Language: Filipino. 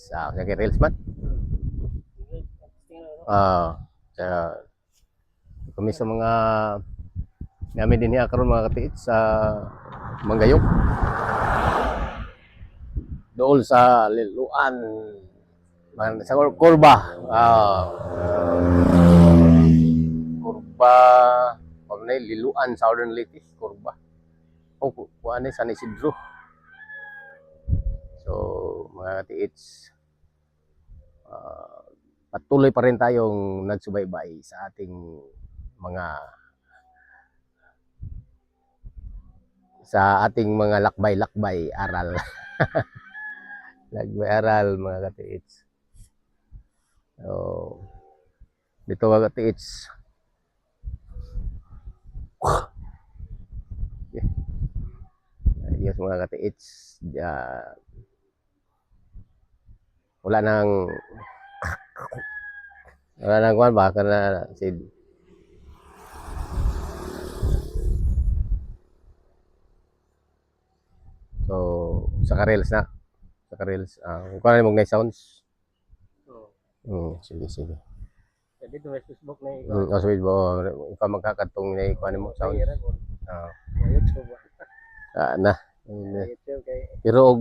Its. Sa Reels man. Sa kami sa mga namin din niya karon mga katiits sa Manggayok. Dool sa Liluan. Sa Kurba. Kurba, pamnay Liluan, Southern Leyte, Kurba. Kuan ni San Isidro. So, mga katiits, patuloy pa rin tayong nagsubaybay sa ating mga lakbay-lakbay aral. Lakbay aral mga katiits. So, dito mga katiits. Yes mga katiits. Wala nang kuan ba kana si So, sa Reels na. Sa Reels. Kuan mo ngay sounds. Sige, sige. Dito may Facebook na So, ikaw magkakatong na kuan mo sounds. YouTube. Na. YouTube kay Pero